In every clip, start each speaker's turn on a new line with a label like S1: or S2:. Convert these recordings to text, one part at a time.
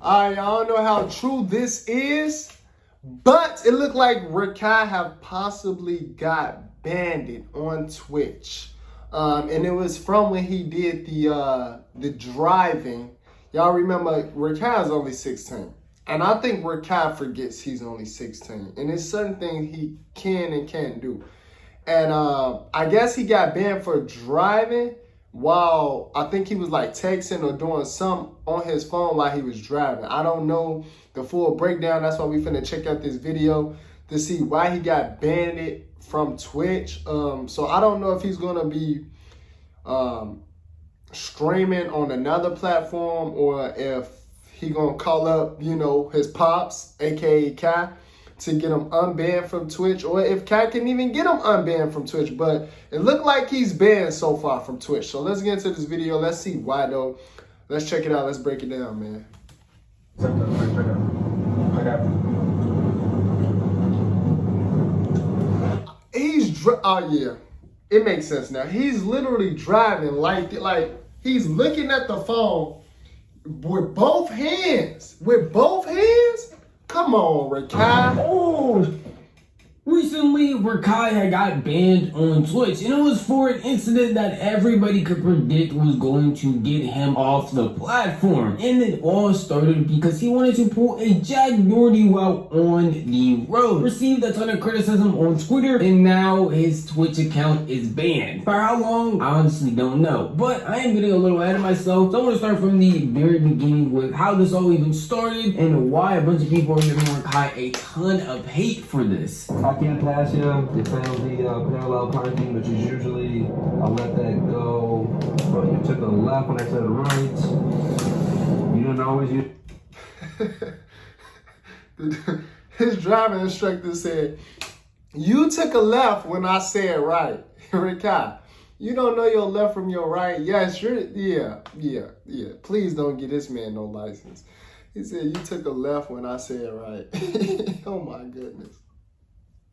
S1: I don't know how true this is, but it looked like Rakai have possibly got banned on Twitch. And it was from when he did the driving. Y'all remember Rakai is only 16. And I think Rakai forgets he's only 16. And there's certain things he can and can't do. And I guess he got banned for driving while I think he was like texting or doing something on his phone while he was driving. I don't know the full breakdown. That's why we finna check out this video to see why he got banned from Twitch. So I don't know if he's gonna be streaming on another platform or if he gonna call up, you know, his pops, aka Kai, to get him unbanned from Twitch, or if Kai can even get him unbanned from Twitch. But it looked like he's banned so far from Twitch. So let's get into this video. Let's see why though. Let's check it out. Let's break it down, man. Oh yeah, it makes sense now. He's literally driving like he's looking at the phone with both hands. With both hands? Come on, Rakai.
S2: Oh, recently Rakai had got banned on Twitch, and it was for an incident that everybody could predict was going to get him off the platform. And it all started because he wanted to pull a Jack Doherty while on the road. Received a ton of criticism on Twitter, and now his Twitch account is banned. For how long? I honestly don't know. But I am getting a little ahead of myself, so I want to start from the very beginning with how this all even started and why a bunch of people are giving Rakai a ton of hate for this.
S3: I can't pass you. They found the parallel parking, which is usually, I'll let that go. But you took a left when I said right. You didn't always use.
S1: His driving instructor said, "You took a left when I said right." Rakai, you don't know your left from your right? Yes, yeah. Please don't get this man no license. He said, "You took a left when I said right." Oh my goodness.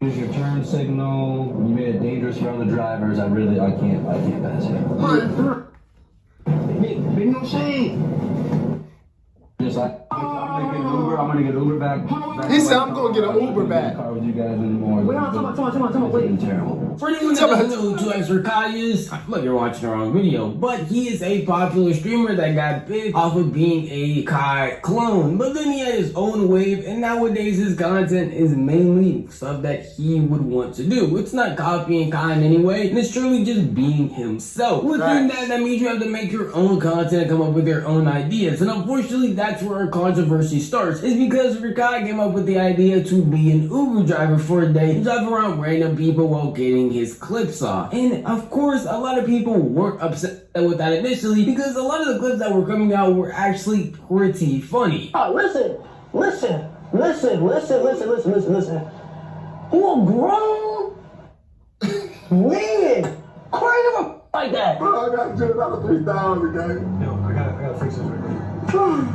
S3: Use your turn signal. You made it dangerous for other drivers. I can't pass you. Make no shame. Just like I'm gonna get an Uber. I'm gonna get an Uber back.
S1: He said, "I'm gonna get an Uber back."
S3: Car with you guys anymore.
S2: Wait,
S3: wait. Terrible.
S2: For anyone that doesn't know who 2X Rakai is, I feel like you're watching the wrong video, but he is a popular streamer that got big off of being a Kai clone. But then he had his own wave, and nowadays his content is mainly stuff that he would want to do. It's not copying Kai in any way, and it's truly just being himself. Within that means you have to make your own content, come up with your own ideas, and unfortunately that's where our controversy starts, is because Rakai came up with the idea to be an Uber driver for a day and drive around random people while getting his clips off. And of course, a lot of people weren't upset with that initially because a lot of the clips that were coming out were actually pretty funny.
S4: Oh, listen. You a grown man crying like that?
S5: Bro, I got to another 3,000, gang.
S3: Yo, I gotta fix this right now.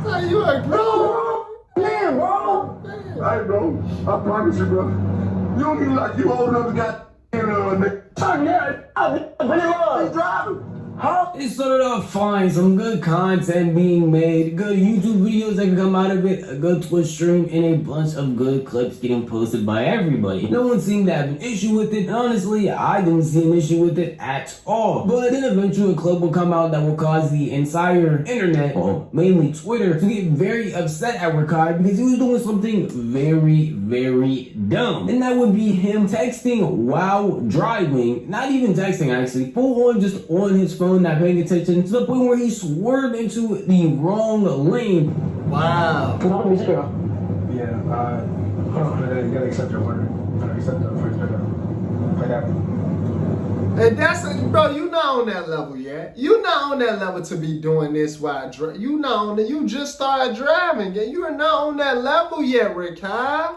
S1: Are you a grown
S4: Man, bro.
S5: Hey, bro, I promise you, bro. You don't mean like you old enough to got nigga.
S4: Oh, yeah. I've been in love.
S5: Driving.
S4: Huh?
S2: It started off fine, some good content being made, good YouTube videos that can come out of it, a good Twitch stream, and a bunch of good clips getting posted by everybody. No one seemed to have an issue with it, and honestly, I didn't see an issue with it at all. But then eventually a clip will come out that will cause the entire internet, well, mainly Twitter, to get very upset at Rakai because he was doing something very, very dumb. And that would be him texting while driving, not even texting actually, full on just on his phone, not paying attention, to the point where he swerved into the wrong lane.
S1: Wow.
S4: Put on the music, girl.
S3: Yeah, you gotta accept your order. Accept the first pickup. Like that.
S1: And that's bro, you not on that level yet. You not on that level to be doing this while you not on it. You just started driving, and you are not on that level yet, Rakai.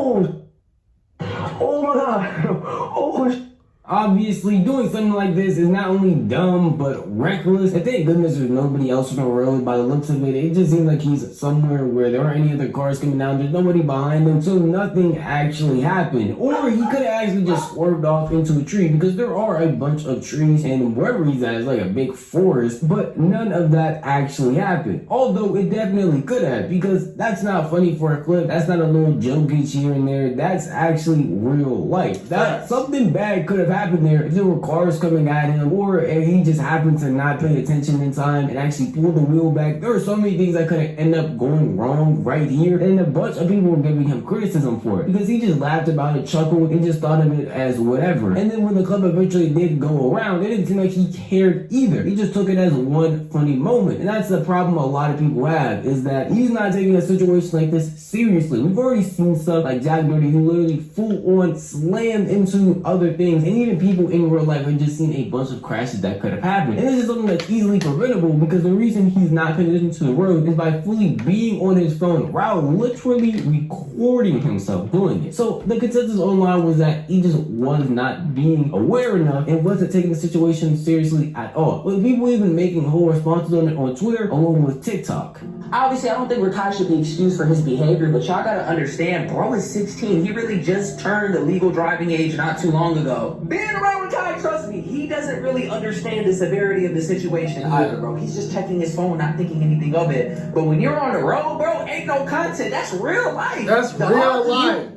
S4: Oh my God. Oh.
S2: Obviously, doing something like this is not only dumb, but reckless. And thank goodness there's nobody else on the road. By the looks of it, it just seems like he's somewhere where there aren't any other cars coming down. There's nobody behind him, so nothing actually happened. Or he could have actually just swerved off into a tree, because there are a bunch of trees, and wherever he's at is like a big forest, but none of that actually happened. Although it definitely could have, because that's not funny for a clip. That's not a little jokage here and there. That's actually real life. That something bad could have happened there if there were cars coming at him, or if he just happened to not pay attention in time and actually pull the wheel back. There are so many things that could have ended up going wrong right here, and a bunch of people were giving him criticism for it because he just laughed about it, chuckled, and just thought of it as whatever. And then when the club eventually did go around, it didn't seem like he cared either. He just took it as one funny moment, and that's the problem a lot of people have, is that he's not taking a situation like this seriously. We've already seen stuff like Jack Doherty, who literally full on slammed into other things, and even people in real life have just seen a bunch of crashes that could have happened. And this is something that's easily preventable, because the reason he's not paying attention to the road is by fully being on his phone while literally recording himself doing it. So the consensus online was that he just was not being aware enough and wasn't taking the situation seriously at all. With people even making whole responses on it on Twitter along with TikTok.
S6: Obviously, I don't think Rakai should be excused for his behavior, but y'all gotta understand, bro is 16. He really just turned the legal driving age not too long ago. Being around Rakai, trust me, he doesn't really understand the severity of the situation either, bro. He's just checking his phone, not thinking anything of it. But when you're on the road, bro, ain't no content. That's real life.
S1: That's real life.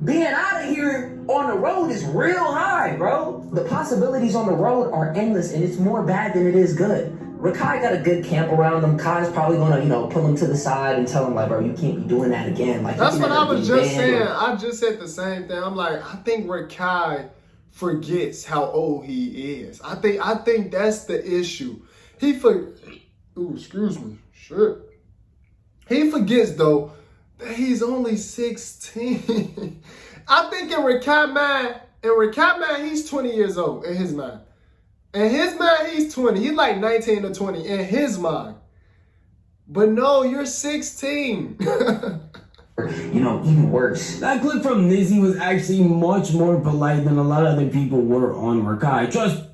S6: Being out of here on the road is real high, bro. The possibilities on the road are endless, and it's more bad than it is good. Rakai got a good camp around him. Kai's probably gonna, pull him to the side and tell him, like, bro, you can't be doing that again. Like,
S1: that's what I was just saying. I just said the same thing. I'm like, I think Rakai forgets how old he is. I think that's the issue. Excuse me. Shit. He forgets though that he's only 16. I think in Rakai man, he's 20 years old in his mind. In his mind, he's 20. He's like 19 or 20 in his mind. But no, you're 16.
S6: Even worse.
S2: That clip from Nizzy was actually much more polite than a lot of other people were on Rakai.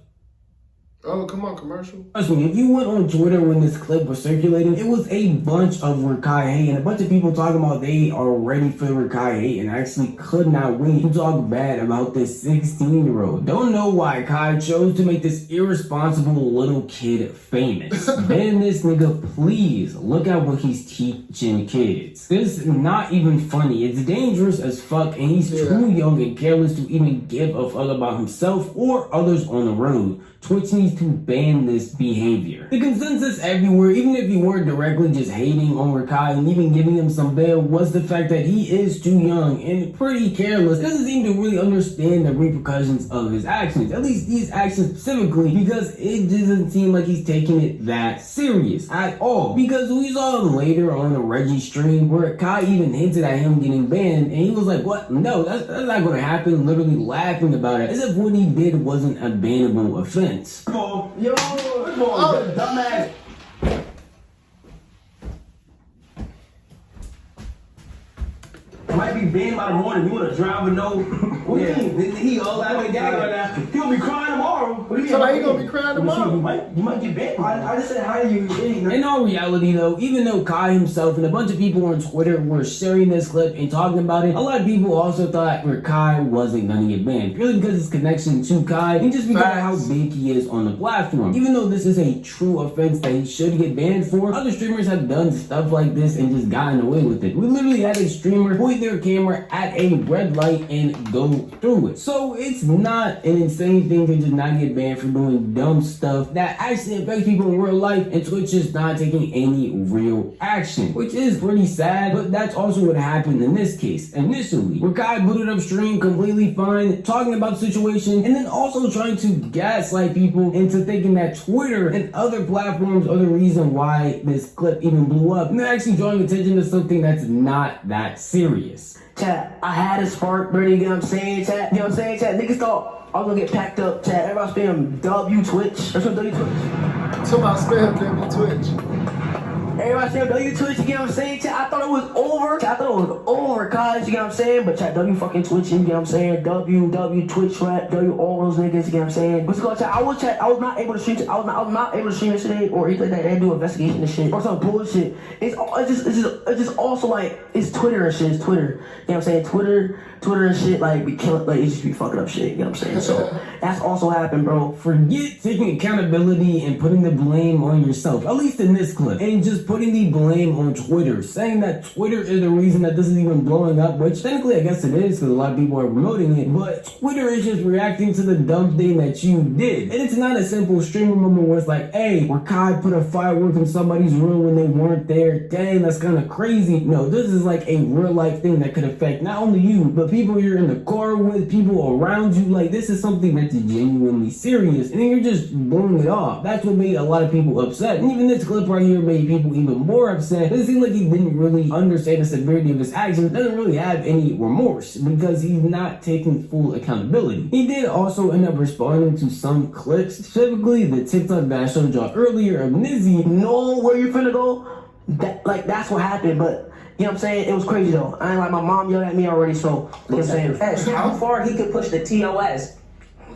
S1: Oh, come on, commercial.
S2: Trust me, if you went on Twitter when this clip was circulating, it was a bunch of Rakai hate and a bunch of people talking about they are ready for Rakai hate and actually could not wait to talk bad about this 16-year-old. Don't know why Kai chose to make this irresponsible little kid famous. Ban this nigga, please. Look at what he's teaching kids. This is not even funny. It's dangerous as fuck, and he's too young and careless to even give a fuck about himself or others on the road. Twitch needs to ban this behavior. The consensus everywhere, even if you weren't directly just hating on Rakai and even giving him some bail, was the fact that he is too young and pretty careless. Doesn't seem to really understand the repercussions of his actions, at least these actions specifically, because it doesn't seem like he's taking it that serious at all. Because we saw him later on the Reggie stream where Kai even hinted at him getting banned, and he was like, what? No, that's not gonna happen, literally laughing about it, as if what he did wasn't a bannable offense.
S4: Come on, dumbass. I might be banned by the morning. You want to drive with no? What do you mean? He all that way down right now. He'll be crying tomorrow. What do you mean?
S1: So he gonna be crying tomorrow?
S4: You might get banned. I just said hi to you.
S2: In all reality though, even though Kai himself and a bunch of people on Twitter were sharing this clip and talking about it, a lot of people also thought Rakai wasn't gonna get banned, purely because of his connection to Kai and just because of how big he is on the platform. Even though this is a true offense that he should get banned for, other streamers have done stuff like this and just gotten away with it. We literally had a streamer point their camera at a red light and go through it. So it's not an insane thing to just not get banned for doing dumb stuff that actually affects people in real life, and Twitch is not taking any real action, which is pretty sad, but that's also what happened in this case. Initially, Rakai booted up stream completely fine, talking about the situation, and then also trying to gaslight people into thinking that Twitter and other platforms are the reason why this clip even blew up, and they're actually drawing attention to something that's not that serious.
S6: Chat, I had a spark, bro. You know what I'm saying, chat? You know what I'm saying, chat? Niggas thought I was gonna get packed up, chat. Everybody spam W Twitch. Or some W Twitch.
S1: Talking about spam W Twitch.
S6: everybody said W Twitch, you get what I'm saying? Chat, I thought it was over. Chat, I thought it was over, guys, you get what I'm saying? But chat, W fucking Twitch, you get what I'm saying? W Twitch rap, W all those niggas, you get what I'm saying? What's going on, chat? I was not able to stream. I was not able to stream this today or anything like that and do investigation and shit or some bullshit. It's just also like it's Twitter and shit. It's Twitter. You know what I'm saying? Twitter and shit like be killing, like it just be fucking up shit. You know what I'm saying? So that's also happened, bro.
S2: Forget taking accountability and putting the blame on yourself, at least in this clip, and just putting the blame on Twitter, saying that Twitter is the reason that this is even blowing up, which technically I guess it is because a lot of people are promoting it, but Twitter is just reacting to the dumb thing that you did. And it's not a simple streamer moment where it's like, hey, Rakai put a firework in somebody's room when they weren't there. Dang, that's kind of crazy. No, this is like a real life thing that could affect not only you, but people you're in the car with, people around you. Like, this is something that's genuinely serious, and then you're just blowing it off. That's what made a lot of people upset. And even this clip right here made people even more upset. It seemed like he didn't really understand the severity of his actions, doesn't really have any remorse because he's not taking full accountability. He did also end up responding to some clips, specifically the TikTok that I showed y'all earlier of Nizzy.
S6: Know where you finna go? That's what happened, but you know what I'm saying? It was crazy though. I ain't like my mom yelled at me already, so you know what I'm saying?
S7: That's how far he could push the TOS.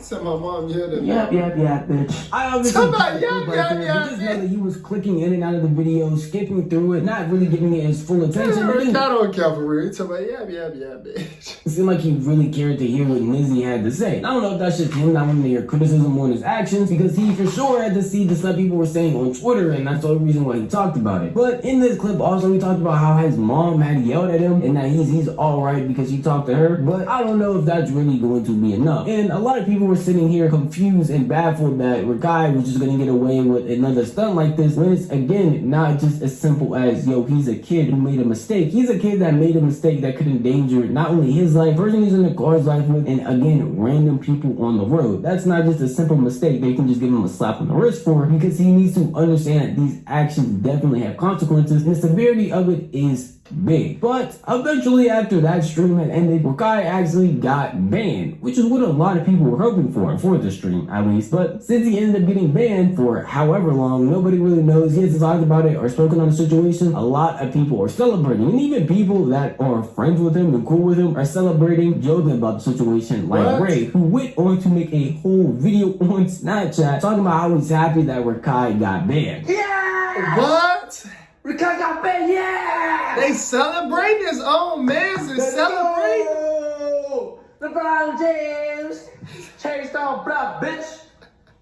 S1: Said my mom yelled at me.
S6: Yeah, bitch.
S2: I obviously
S1: Somebody,
S2: just know that he was clicking in and out of the video, skipping through it, not really giving it his full attention.
S1: I don't care for real. He told me, yeah, bitch.
S2: It seemed like he really cared to hear what Nizzy had to say. I don't know if that's just him not wanting to hear criticism on his actions, because he for sure had to see the stuff people were saying on Twitter, and that's the only reason why he talked about it. But in this clip also, he talked about how his mom had yelled at him, and that he's alright because he talked to her, but I don't know if that's really going to be enough. And a lot of people were sitting here confused and baffled that Rakai was just gonna get away with another stunt like this, when it's again not just as simple as, yo, he's a kid who made a mistake. He's a kid that made a mistake that could endanger not only his life, person he's in the car's life with, and again, random people on the road. That's not just a simple mistake they can just give him a slap on the wrist for, because he needs to understand that these actions definitely have consequences, and the severity of it is big. But eventually, after that stream had ended, Rakai actually got banned, which is what a lot of people were hoping for the stream at least. But since he ended up getting banned for however long, nobody really knows. He hasn't talked about it or spoken on the situation. A lot of people are celebrating, and even people that are friends with him and cool with him are celebrating, joking about the situation, like Ray, who went on to make a whole video on Snapchat talking about how he's happy that Rakai got banned.
S6: Yeah!
S1: What?
S6: Rakai got banned, yeah!
S1: They celebrate his own man. They celebrate.
S6: LeBron James, Chase Down Block, bitch.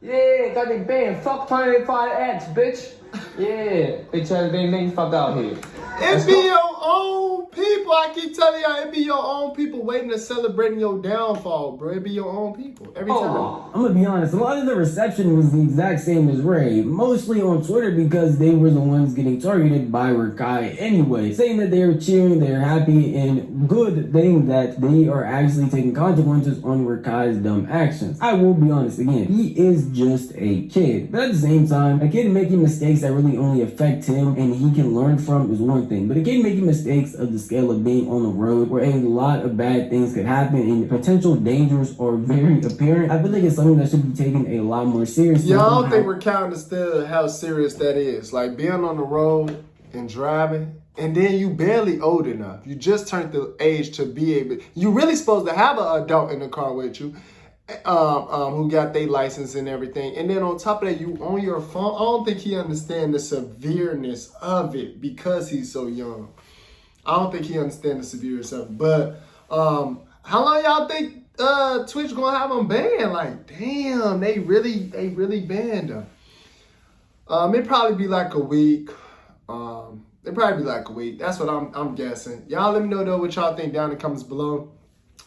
S6: Yeah, got they banned. Fuck 25X, bitch. Yeah, they make me fuck out here.
S1: It be your own people. I keep telling y'all, it be your own people waiting to celebrating your downfall, bro. It be your own people every time.
S2: I'm gonna be honest, a lot of the reception was the exact same as Ray, mostly on Twitter because they were the ones getting targeted by Rakai anyway, saying that they were cheering, they're happy, and good thing that they are actually taking consequences on Rakai's dumb actions. I will be honest again, he is just a kid, but at the same time, a kid making mistakes that really only affect him and he can learn from is one thing, but a kid making mistakes of the scale of being on the road where a lot of bad things could happen and potential dangers are very apparent, I feel like it's something that should be taken a lot more seriously.
S1: Yeah, I don't think we're counting still how serious that is. Like being on the road and driving, and then you barely old enough. You just turned the age to be able. You really supposed to have an adult in the car with you, who got their license and everything. And then on top of that, you on your phone. I don't think he understands the severeness of it because he's so young. I don't think he understands the severeness of it. But how long y'all think Twitch gonna have him banned? Like, damn, they really banned him. It'd probably be like a week. It'd probably be like a week. That's what I'm guessing. Y'all let me know though what y'all think down in the comments below.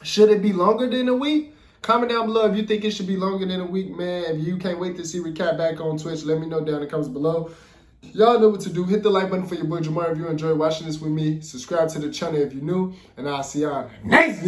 S1: Should it be longer than a week? Comment down below if you think it should be longer than a week, man. If you can't wait to see Rakai back on Twitch, let me know down in the comments below. Y'all know what to do. Hit the like button for your boy Jamar if you enjoyed watching this with me. Subscribe to the channel if you're new. And I'll see y'all next video.